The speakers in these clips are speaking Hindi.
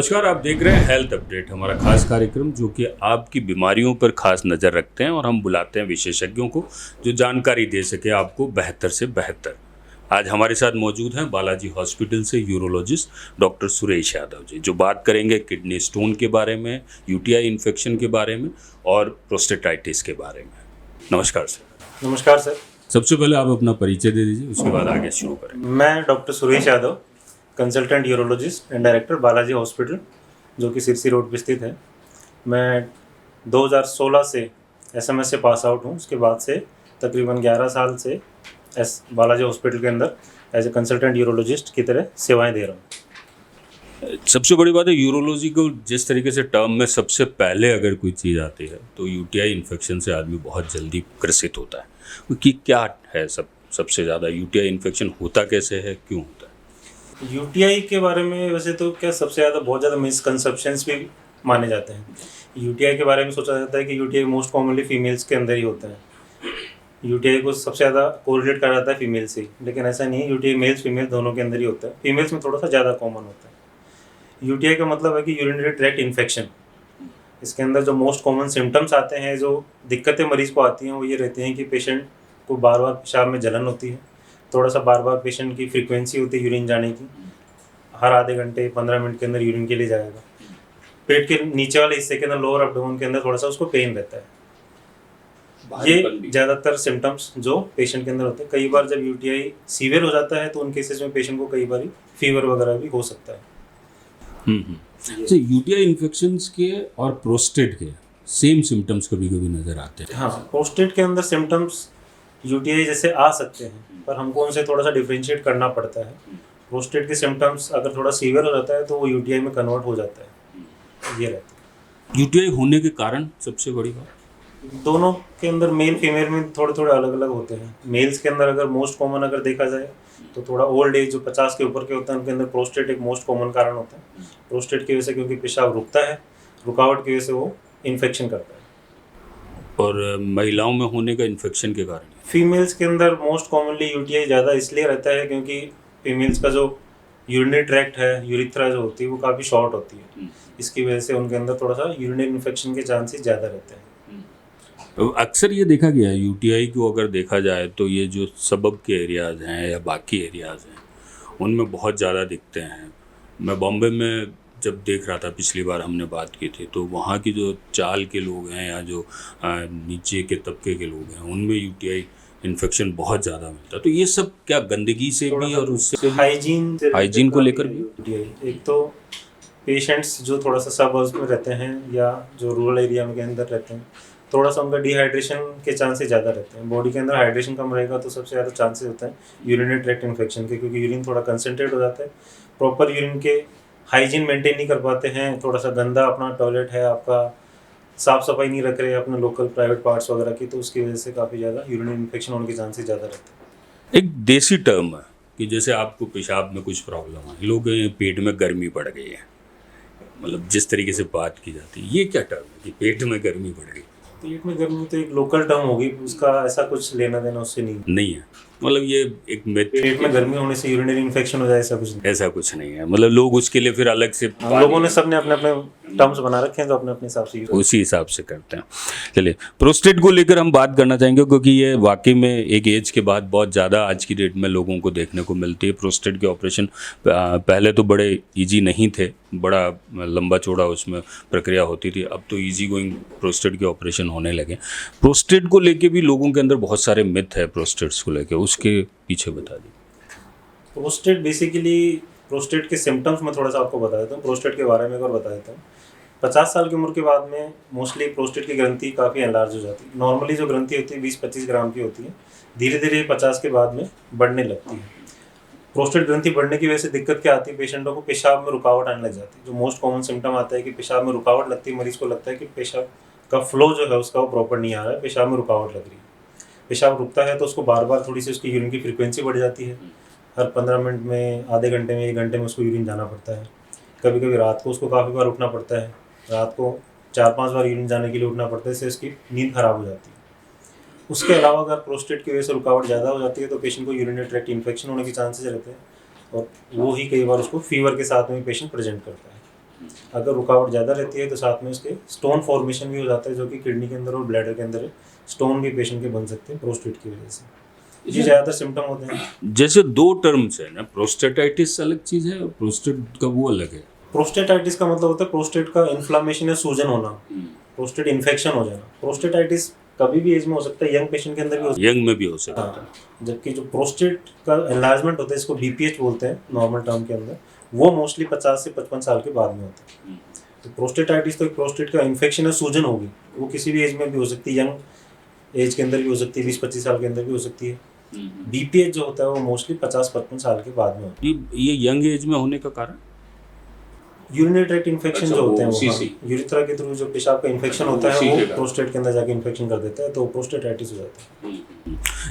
नमस्कार, आप देख रहे हैं हेल्थ अपडेट, हमारा खास कार्यक्रम जो कि आपकी बीमारियों पर खास नज़र रखते हैं और हम बुलाते हैं विशेषज्ञों को जो जानकारी दे सके आपको बेहतर से बेहतर। आज हमारे साथ मौजूद हैं बालाजी हॉस्पिटल से यूरोलॉजिस्ट डॉक्टर सुरेश यादव जी, जो बात करेंगे किडनी स्टोन के बारे में, यूटीआई इन्फेक्शन के बारे में और प्रोस्टेटाइटिस के बारे में। नमस्कार सर। नमस्कार सर। सबसे पहले आप अपना परिचय दे दीजिए, उसके बाद आगे शुरू करें। मैं doctor Suresh Yadav, consultant urologist and director Balaji hospital, जो कि सिरसी रोड पर स्थित है। मैं 2016 से एसएमएस से पास आउट हूँ। उसके बाद से तकरीबन 11 साल से बालाजी हॉस्पिटल के अंदर एज ए कंसल्टेंट यूरोलॉजिस्ट की तरह सेवाएं दे रहा हूँ। सबसे बड़ी बात है यूरोलॉजी को जिस तरीके से टर्म में सबसे पहले अगर कोई चीज़ आती है तो यूटीआई इन्फेक्शन से आदमी बहुत जल्दी ग्रसित होता है कि क्या है सबसे ज़्यादा यूटीआई इन्फेक्शन होता कैसे है, क्यों होता है? यूटीआई के बारे में वैसे तो क्या सबसे ज़्यादा बहुत ज़्यादा मिसकंसेप्शंस भी माने जाते हैं। यूटीआई के बारे में सोचा जाता है कि यूटीआई मोस्ट कॉमनली फीमेल्स के अंदर ही होता है। यूटीआई को सबसे ज़्यादा कोरिलेट करा जाता है फीमेल से, लेकिन ऐसा नहीं है। यूटीआई मेल्स फीमेल दोनों के अंदर ही होता है। फीमेल्स में थोड़ा सा ज़्यादा कॉमन होता है। यूटीआई का मतलब है कि यूरिनरी ट्रैक्ट इन्फेक्शन। इसके अंदर जो मोस्ट कॉमन सिम्टम्स आते हैं, जो दिक्कतें मरीज़ को आती हैं, वो ये रहती हैं कि पेशेंट को बार बार पेशाब में जलन होती है, थोड़ा सा बार बार पेशेंट की फ्रीक्वेंसी होती है यूरिन जाने की, हर आधे घंटे 15 मिनट के अंदर यूरिन के लिए जाएगा। पेट के नीचे वाले हिस्से के अंदर, लोअर एब्डोमेन के अंदर थोड़ा सा उसको पेन रहता है। ये ज़्यादातर सिम्टम्स जो पेशेंट के अंदर होते हैं। कई बार जब यूटीआई सीवियर हो जाता है तो उन केसेस में पेशेंट को कई बार फीवर वगैरह भी हो सकता है। अच्छा, यूटीआई इन्फेक्शंस के और प्रोस्टेट के सेम सिम्टम्स कभी कभी नज़र आते हैं। हाँ, प्रोस्टेट के अंदर सिम्टम्स यूटीआई जैसे आ सकते हैं, पर हमको उनसे थोड़ा सा डिफ्रेंशिएट करना पड़ता है। प्रोस्टेट के सिम्टम्स अगर थोड़ा सीवियर हो जाता है तो वो यूटीआई में कन्वर्ट हो जाता है। ये रहता है यूटीआई होने के कारण सबसे बड़ी बात, दोनों के अंदर मेल फीमेल में थोड़े थोड़े अलग अलग होते हैं। मेल्स के अंदर अगर मोस्ट कॉमन अगर देखा जाए तो थोड़ा ओल्ड एज, जो 50 के ऊपर के होते हैं, उनके अंदर प्रोस्टेट एक मोस्ट कॉमन कारण होता है। प्रोस्टेट की वजह से, क्योंकि पेशाब रुकता है, रुकावट की वजह से वो इन्फेक्शन करता है। और महिलाओं में होने का इन्फेक्शन के कारण फीमेल्स के अंदर मोस्ट कॉमनली यूटीआई ज़्यादा इसलिए रहता है क्योंकि फीमेल्स का जो यूरिनरी ट्रैक्ट है, यूरिथ्रा जो होती है, वो काफ़ी शॉर्ट होती है। इसकी वजह से उनके अंदर थोड़ा सा यूरिनरी इन्फेक्शन के चांसेस ज़्यादा रहते हैं। तो अक्सर ये देखा गया है यूटीआई को अगर देखा जाए तो ये जो सबब के एरियाज़ हैं या बाकी एरियाज़ हैं उनमें बहुत ज़्यादा दिखते हैं। मैं बॉम्बे में जब देख रहा था, पिछली बार हमने बात की थी, तो वहाँ की जो चाल के लोग हैं या जो नीचे के तबके के लोग हैं उनमें यूटीआई इन्फेक्शन बहुत ज़्यादा मिलता है। तो ये सब क्या गंदगी से भी और उससे हाइजीन को लेकर भी? एक तो पेशेंट्स जो थोड़ा सा सबर्ब्स में रहते हैं या जो रूरल एरिया में के अंदर रहते हैं, थोड़ा सा उनका डिहाइड्रेशन के चांसेस ज़्यादा रहते हैं। बॉडी के अंदर हाइड्रेशन कम रहेगा तो सबसे ज़्यादा चांसेस होता है यूरिनरी ट्रैक्ट इन्फेक्शन के, क्योंकि यूरिन थोड़ा कंसनट्रेट हो जाता है। प्रॉपर यूरिन के हाइजीन मेंटेन नहीं कर पाते हैं, थोड़ा सा गंदा अपना टॉयलेट है आपका, साफ़ सफाई नहीं रख रहे अपने लोकल प्राइवेट पार्ट्स वगैरह की, तो उसकी वजह से काफ़ी ज़्यादा यूरिनरी इन्फेक्शन होने के चांसेस ज़्यादा रहते हैं। एक देसी टर्म है कि जैसे आपको पेशाब में कुछ प्रॉब्लम है, लोग पेट में गर्मी बढ़ गई है, मतलब जिस तरीके से बात की जाती है, ये क्या टर्म है कि पेट में गर्मी बढ़ गई? पेट में गर्मी तो एक लोकल टर्म होगी, उसका ऐसा कुछ लेना देना उससे नहीं है। मतलब ये एक मिथ, पेट में गर्मी होने से यूरिनरी इन्फेक्शन हो जाए, ऐसा कुछ नहीं है। मतलब लोग उसके लिए फिर अलग से लोगों ने सबने अपने अपने टर्म्स बना रखे हैं, तो अपने अपने हिसाब से उसी हिसाब से करते हैं। चलिए, प्रोस्टेट को लेकर हम बात करना चाहेंगे क्योंकि ये वाकई में एक एज के बाद बहुत ज़्यादा आज की डेट में लोगों को देखने को मिलती है। प्रोस्टेट के ऑपरेशन पहले तो बड़े ईजी नहीं थे, बड़ा लंबा चौड़ा उसमें प्रक्रिया होती थी, अब तो ईजी गोइंग प्रोस्टेट के ऑपरेशन होने लगे। प्रोस्टेट को लेके भी लोगों के अंदर बहुत सारे मिथ है प्रोस्टेट्स को लेके, उसके पीछे बता दीजिए। प्रोस्टेट बेसिकली, प्रोस्टेट के सिम्टम्स मैं थोड़ा सा आपको बता देता हूँ, प्रोस्टेट के बारे में एक और बता देता हूँ। 50 साल की उम्र के बाद में मोस्टली प्रोस्टेट की ग्रंथि काफ़ी एनलार्ज हो जाती है। नॉर्मली जो ग्रंथि होती है 20-25 ग्राम की होती है, धीरे धीरे 50 के बाद में बढ़ने लगती है। प्रोस्टेट ग्रंथि बढ़ने की वजह से दिक्कत क्या आती है, पेशेंटों को पेशाब में रुकावट आने लग जाती है। जो मोस्ट कॉमन सिम्टम आता है कि पेशाब में रुकावट लगती है, मरीज़ को लगता है कि पेशाब का फ्लो जो है उसका वो प्रॉपर नहीं आ रहा है, पेशाब में रुकावट लग रही है। पेशाब रुकता है तो उसको बार बार थोड़ी सी उसकी यूरिन की फ्रीक्वेंसी बढ़ जाती है, हर 15 मिनट में, आधे घंटे में, 1 घंटे में उसको यूरिन जाना पड़ता है। कभी कभी रात को उसको काफ़ी बार उठना पड़ता है, रात को 4-5 बार यूरिन जाने के लिए उठना पड़ता है, इससे उसकी नींद खराब हो जाती है। उसके अलावा अगर प्रोस्टेट की वजह से रुकावट ज़्यादा हो जाती है तो पेशेंट को यूरिनरी ट्रैक्ट इन्फेक्शन होने के चांसेस रहते हैं, और वो ही कई बार उसको फीवर के साथ में पेशेंट प्रेजेंट करता है। अगर रुकावट ज़्यादा रहती है तो साथ में उसके स्टोन फॉर्मेशन भी हो जाता है, जो कि किडनी के अंदर और ब्लैडर के अंदर स्टोन भी पेशेंट के बन सकते हैं प्रोस्टेट की वजह से। ये ज़्यादातर सिम्टम होते हैं। जैसे दो टर्म्स है ना, प्रोस्टेटाइटिस अलग चीज़ है और प्रोस्टेट का वो अलग है। प्रोस्टेटाइटिस का मतलब होता है प्रोस्टेट का इन्फ्लामेशन या सूजन होना, प्रोस्टेट इन्फेक्शन हो जाना। प्रोस्टेटाइटिस कभी भी एज में हो सकता है, यंग पेशेंट के अंदर भी हो सकता है। यंग में भी हो सकता है। हाँ, जबकि जो प्रोस्टेट का एनलार्जमेंट होता है, इसको बीपीएच बोलते हैं नॉर्मल टर्म के अंदर, वो मोस्टली 50 से 55 साल के बाद में होता है। तो प्रोस्टेटाइटिस तो एक प्रोस्टेट का इन्फेक्शन या सूजन होगी, वो किसी भी एज में भी हो सकती है, यंग एज के अंदर भी हो सकती है, 20-25 साल के अंदर भी हो सकती है। बीपीएच जो होता है वो मोस्टली 50-55 साल के बाद में होता है। ये यंग एज में होने का कारण यूरिनरी ट्रैक्ट इन्फेक्शन अच्छा, जो होते हैं वो वो, हाँ, यूरिथ्रा के थ्रू जो पेशाब का इन्फेक्शन होता है उसी के वो कारण। प्रोस्टेट के अंदर जाके इन्फेक्शन कर देता है, तो प्रोस्टेटाइटिस हो जाता है।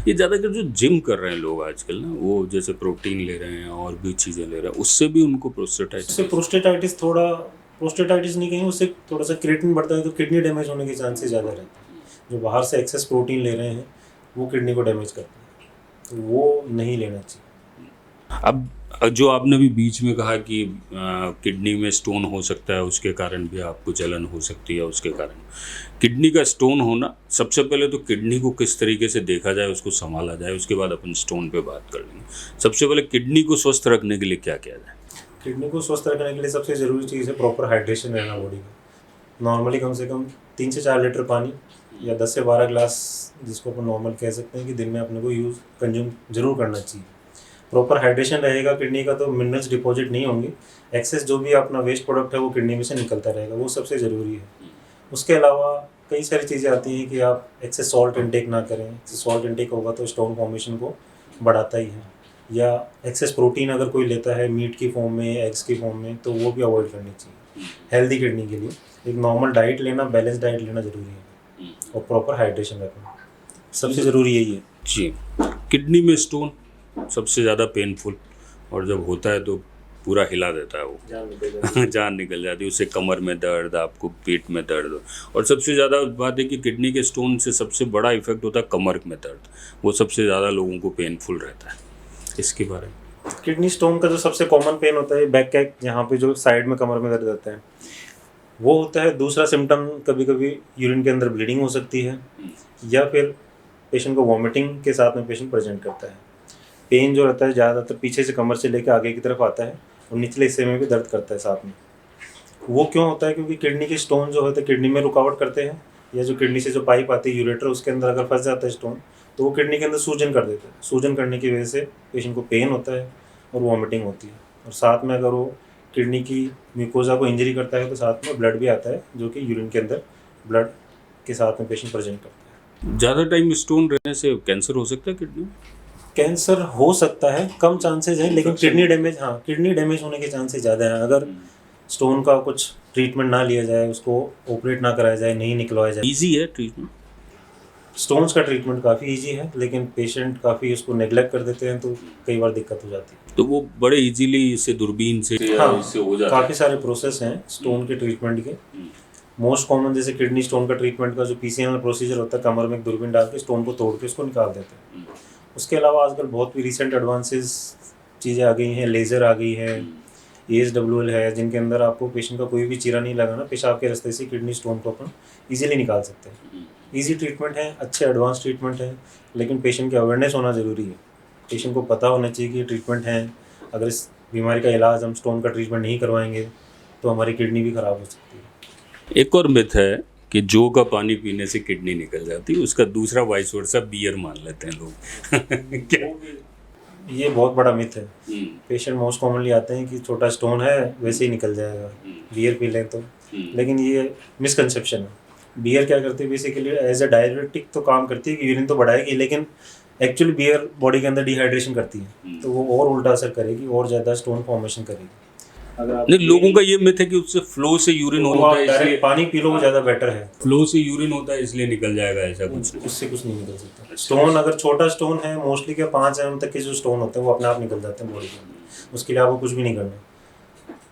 ये ज़्यादातर जो जिम कर रहे हैं लोग आजकल ना, वो जैसे प्रोटीन ले रहे हैं और भी चीज़ें ले रहे हैं, उससे भी उनको प्रोस्टेटाइटिस उससे प्रोस्टेटाइटिस थोड़ा, प्रोस्टेटाइटिस नहीं कहेंगे, उससे थोड़ा सा क्रिएटिन बढ़ता है तो किडनी डैमेज होने के चांसेस ज़्यादा रहते हैं। जो बाहर से एक्सेस प्रोटीन ले रहे हैं वो किडनी को डैमेज करते हैं, तो वो नहीं लेना चाहिए। अब जो आपने भी बीच में कहा कि किडनी में स्टोन हो सकता है, उसके कारण भी आपको जलन हो सकती है, उसके कारण किडनी का स्टोन होना, सबसे पहले तो किडनी को किस तरीके से देखा जाए, उसको संभाला जाए, उसके बाद अपन स्टोन पे बात कर लेंगे। सबसे पहले किडनी को स्वस्थ रखने के लिए क्या किया जाए? किडनी को स्वस्थ रखने के लिए सबसे ज़रूरी चीज़ है प्रॉपर हाइड्रेशन रहना बॉडी का। नॉर्मली कम से कम 3 से 4 लीटर पानी या 10 से 12 ग्लास, जिसको अपन नॉर्मल कह सकते हैं, कि दिन में अपने को कंज्यूम जरूर करना चाहिए। प्रॉपर हाइड्रेशन रहेगा किडनी का तो मिनरल्स डिपॉजिट नहीं होंगे, एक्सेस जो भी अपना वेस्ट प्रोडक्ट है वो किडनी में से निकलता रहेगा, वो सबसे ज़रूरी है। उसके अलावा कई सारी चीज़ें आती हैं कि आप एक्सेस सॉल्ट इनटेक ना करें। एक्सेस सॉल्ट इनटेक होगा तो स्टोन फॉर्मेशन को बढ़ाता ही है। या एक्सेस प्रोटीन अगर कोई लेता है मीट की फॉर्म में, एग्स की फॉर्म में, तो वो भी अवॉइड करनी चाहिए। हेल्दी किडनी के लिए एक नॉर्मल डाइट लेना, बैलेंस डाइट लेना ज़रूरी है, और प्रॉपर हाइड्रेशन रखना सबसे ज़रूरी यही है जी। किडनी में स्टोन सबसे ज़्यादा पेनफुल, और जब होता है तो पूरा हिला देता है वो, जान निकल जाती है, उससे कमर में दर्द, आपको पेट में दर्द, और सबसे ज़्यादा बात है कि किडनी के स्टोन से सबसे बड़ा इफेक्ट होता है कमर में दर्द, वो सबसे ज़्यादा लोगों को पेनफुल रहता है। इसके बारे में किडनी स्टोन का जो सबसे कॉमन पेन होता है बैक कैक, यहाँ पे जो साइड में कमर में दर्द रहता है, वो होता है। दूसरा सिम्टम कभी कभी यूरिन के अंदर ब्लीडिंग हो सकती है, या फिर पेशेंट को वॉमिटिंग के साथ में पेशेंट प्रेजेंट करता है। पेन जो रहता है ज़्यादातर पीछे से कमर से लेकर आगे की तरफ आता है, और निचले हिस्से में भी दर्द करता है साथ में। वो क्यों होता है? क्योंकि किडनी के स्टोन जो होते हैं किडनी में रुकावट करते हैं, या जो किडनी से जो पाइप आती है यूरेटर, उसके अंदर अगर फंस जाता है स्टोन, तो वो किडनी के अंदर सूजन कर देता है। सूजन करने की वजह से पेशेंट को पेन होता है और वॉमिटिंग होती है, और साथ में अगर वो किडनी की म्यूकोजा को इंजरी करता है तो साथ में ब्लड भी आता है, जो कि यूरिन के अंदर ब्लड के साथ में पेशेंट प्रेजेंट करता है। ज़्यादा टाइम स्टोन रहने से कैंसर हो सकता है किडनी में? कैंसर हो सकता है, कम चांसेस है, लेकिन किडनी डैमेज, हाँ, किडनी डैमेज होने के चांसेस ज़्यादा हैं। अगर स्टोन का कुछ ट्रीटमेंट ना लिया जाए, उसको ऑपरेट ना कराया जाए, नहीं निकलवाया जाए। ईजी है ट्रीटमेंट? स्टोन्स का ट्रीटमेंट काफ़ी इजी है, लेकिन पेशेंट काफ़ी उसको नेग्लेक्ट कर देते हैं, तो कई बार दिक्कत हो जाती है। तो वो बड़े इजीली इससे दूरबीन से हाँ, इससे हो जाता काफ़ी सारे प्रोसेस हैं स्टोन के ट्रीटमेंट के। मोस्ट कॉमन जैसे किडनी स्टोन का ट्रीटमेंट का जो पीसीएमएल प्रोसीजर होता है, कमर में एक दूरबीन डाल के स्टोन को तोड़ के उसको निकाल देते हैं। उसके अलावा आजकल बहुत भी रिसेंट एडवांसेस चीज़ें आ गई हैं, लेज़र आ गई है, ASWL है, जिनके अंदर आपको पेशेंट का कोई भी चीरा नहीं लगाना, पेशाब के रास्ते से किडनी स्टोन को अपन इजीली निकाल सकते हैं। इजी ट्रीटमेंट है, अच्छे एडवांस ट्रीटमेंट है, लेकिन पेशेंट की अवेयरनेस होना ज़रूरी है। पेशेंट को पता होना चाहिए कि ट्रीटमेंट है। अगर इस बीमारी का इलाज हम स्टोन का ट्रीटमेंट नहीं करवाएंगे तो हमारी किडनी भी ख़राब हो सकती है। एक और मिथ है कि जो का पानी पीने से किडनी निकल जाती है, उसका दूसरा वाइस वर्सा बियर मान लेते हैं लोग। क्या? ये बहुत बड़ा मिथ है। पेशेंट मोस्ट कॉमनली आते हैं कि छोटा स्टोन है, वैसे ही निकल जाएगा, बियर पी लें तो, लेकिन ये मिसकंसेप्शन है। बियर क्या करती है बेसिकली, एज अ डायरेटिक तो काम करती है कि यूरिन तो बढ़ाएगी, लेकिन एक्चुअली बियर बॉडी के अंदर डिहाइड्रेशन करती है, तो वो और उल्टा असर करेगी और ज़्यादा स्टोन फॉर्मेशन करेगी। अगर आप नहीं, लोगों का ये मिथ है कि उससे फ्लो से यूरिन तो होता आप है, इसलिए डायरेक्ट पानी पी लो, वो ज़्यादा बेटर है। फ्लो से यूरिन होता है इसलिए निकल जाएगा, ऐसा कुछ नहीं। उससे कुछ नहीं निकल सकता। स्टोन अगर छोटा स्टोन है, मोस्टली क्या 5 mm तक के जो स्टोन होते हैं वो अपने आप निकल जाते हैं बॉडी के अंदर, उसके लिए आपको कुछ भी नहीं करना।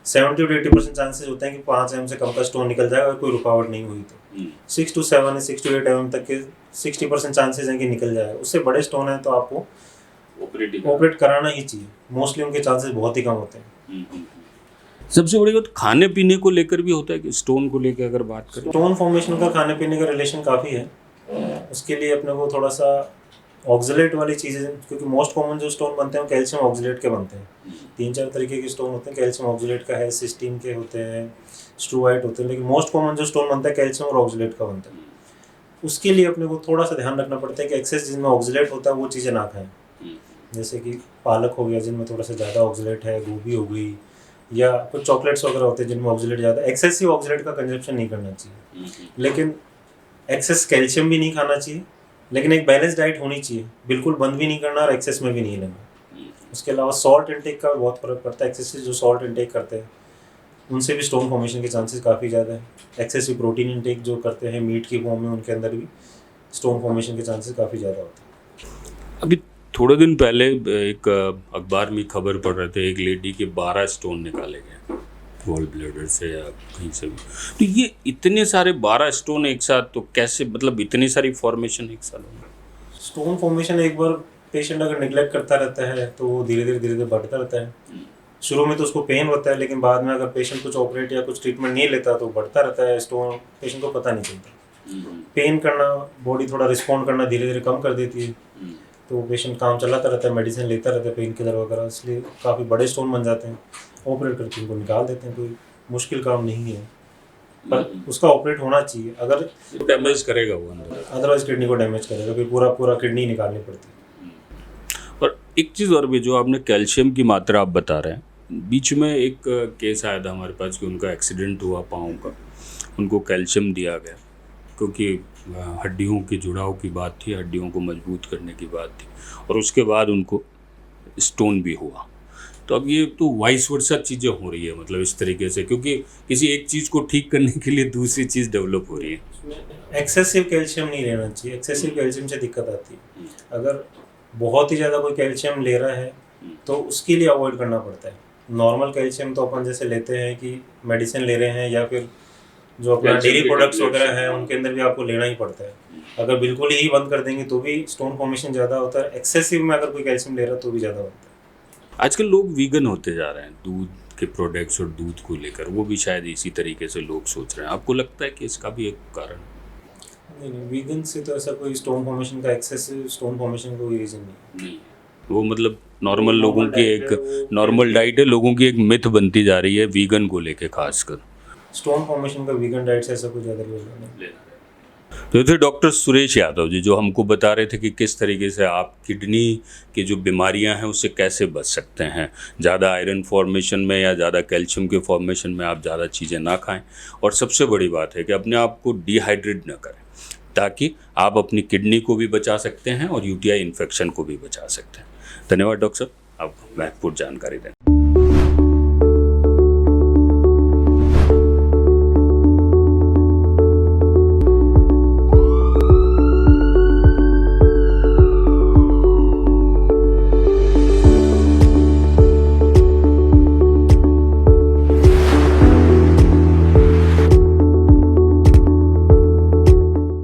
70 to 80% चांसेस होते हैं कि 5 mm से कम का स्टोन निकल जाएगा, अगर कोई रुकावट नहीं हुई तो। 6 to 7 या 6 to 8 mm तक के 60% चांसेस हैं कि निकल जाएगा। उससे बड़े स्टोन हैं तो आपको ऑपरेट कराना ही चाहिए। मोस्टली उनके चांसेस बहुत ही कम होते हैं। सबसे बड़ी बात खाने पीने को लेकर भी होता है कि स्टोन को लेकर अगर बात करें, स्टोन फॉर्मेशन का खाने पीने का रिलेशन काफ़ी है। उसके लिए अपने को थोड़ा सा ऑक्सलेट वाली चीज़ें, क्योंकि मोस्ट कॉमन जो स्टोन बनते हैं वो कैल्शियम ऑक्सलेट के बनते हैं। 3-4 तरीके के स्टोन होते हैं, कैल्शियम ऑक्सलेट का है, सिस्टीन के होते हैं, स्ट्रूवाइट होते हैं, लेकिन मोस्ट कॉमन जो स्टोन बनता है कैल्शियम और ऑक्सलेट का बनता है। उसके लिए अपने को थोड़ा सा ध्यान रखना पड़ता है कि एक्सेस जिनमें ऑक्सलेट होता है वो चीज़ें ना खाएं। जैसे कि पालक हो गया जिनमें थोड़ा सा ज़्यादा ऑक्सलेट है, गोभी हो गई, या कुछ चॉकलेट्स वगैरह होते हैं जिनमें ऑक्सलेट ज़्यादा। एक्सेसिव ऑक्सलेट का कंजप्शन नहीं करना चाहिए, लेकिन एक्सेस कैल्शियम भी नहीं खाना चाहिए, लेकिन एक बैलेंस डाइट होनी चाहिए। बिल्कुल बंद भी नहीं करना और एक्सेस में भी नहीं लेना। उसके अलावा सॉल्ट इंटेक का बहुत फ़र्क पड़ता है। एक्सेसिव जो सॉल्ट इंटेक करते हैं उनसे भी स्टोन फॉर्मेशन के चांसेस काफ़ी ज़्यादा है। एक्सेसिव प्रोटीन इंटेक जो करते हैं मीट की फॉर्म में, उनके अंदर भी स्टोन फॉर्मेशन के चांसेस काफ़ी ज़्यादा होते हैं। अभी थोड़े दिन पहले एक अखबार में खबर पढ़ रहे थे, एक लेडी के 12 स्टोन निकाले गए गॉल ब्लैडर से या कहीं से भी। तो ये इतने सारे 12 स्टोन एक साथ, तो कैसे, मतलब इतनी सारी फॉर्मेशन एक साथ होना? स्टोन फॉर्मेशन एक बार पेशेंट अगर निगलेक्ट करता रहता है तो वो धीरे धीरे बढ़ता रहता है। शुरू में तो उसको पेन होता है, लेकिन बाद में अगर पेशेंट कुछ ऑपरेट या कुछ ट्रीटमेंट नहीं लेता तो बढ़ता रहता है स्टोन। पेशेंट को पता नहीं चलता। पेन करना, बॉडी थोड़ा रिस्पॉन्ड करना धीरे धीरे कम कर देती है, तो पेशेंट काम चलाता रहता है, मेडिसिन लेता रहता है पेन किलर वगैरह, इसलिए काफ़ी बड़े स्टोन बन जाते हैं। ऑपरेट करके उनको निकाल देते हैं, कोई मुश्किल काम नहीं है, पर उसका ऑपरेट होना चाहिए। अगर डैमेज करेगा वो अंदर, अदरवाइज किडनी को डैमेज करेगा, फिर पूरा किडनी निकालनी पड़ती है। और एक चीज़ और भी, जो आपने कैल्शियम की मात्रा आप बता रहे हैं, बीच में एक केस आया था हमारे पास कि उनका एक्सीडेंट हुआ पाँव का, उनको कैल्शियम दिया गया क्योंकि हड्डियों के जुड़ाव की बात थी, हड्डियों को मजबूत करने की बात थी, और उसके बाद उनको स्टोन भी हुआ। तो अब ये तो वाइस वर्सा चीज़ें हो रही है, मतलब इस तरीके से, क्योंकि किसी एक चीज़ को ठीक करने के लिए दूसरी चीज़ डेवलप हो रही है। एक्सेसिव कैल्शियम नहीं लेना चाहिए। एक्सेसिव कैल्शियम से दिक्कत आती है। अगर बहुत ही ज़्यादा कोई कैल्शियम ले रहा है तो उसके लिए अवॉइड करना पड़ता है। नॉर्मल कैल्शियम तो अपन जैसे लेते हैं कि मेडिसिन ले रहे हैं या फिर जो अपना डेयरी प्रोडक्ट्स वगैरह हैं उनके अंदर भी आपको लेना ही पड़ता है। अगर बिल्कुल ही बंद कर देंगे तो भी स्टोन फॉर्मेशन ज़्यादा होता है। एक्सेसिव में अगर कोई कैल्शियम ले रहा है तो भी ज़्यादा होता है। आजकल लोग वीगन होते जा रहे हैं दूध के प्रोडक्ट्स और दूध को लेकर, वो भी शायद इसी तरीके से लोग सोच रहे हैं। आपको लगता है कि इसका भी एक कारण? नहीं, वीगन से तो ऐसा कोई स्टोन फॉर्मेशन का, एक्सेसिव स्टोन फॉर्मेशन का कोई रीज़न नहीं। वो मतलब नॉर्मल लोगों की एक नॉर्मल डाइट है, लोगों की एक मिथ बनती जा रही है वीगन को लेके खासकर। स्टोन फॉर्मेशन का वीगन डाइट से ऐसा कोई ज़्यादा रिलेशन नहीं। तो थे डॉक्टर सुरेश यादव जी, जो हमको बता रहे थे कि किस तरीके से आप किडनी की जो बीमारियां हैं उससे कैसे बच सकते हैं। ज़्यादा आयरन फॉर्मेशन में या ज़्यादा कैल्शियम के फॉर्मेशन में आप ज़्यादा चीज़ें ना खाएं, और सबसे बड़ी बात है कि अपने आप को डिहाइड्रेट ना करें, ताकि आप अपनी किडनी को भी बचा सकते हैं और यूटीआई इन्फेक्शन को भी बचा सकते हैं। धन्यवाद डॉक्टर साहब, आप महत्वपूर्ण जानकारी दें।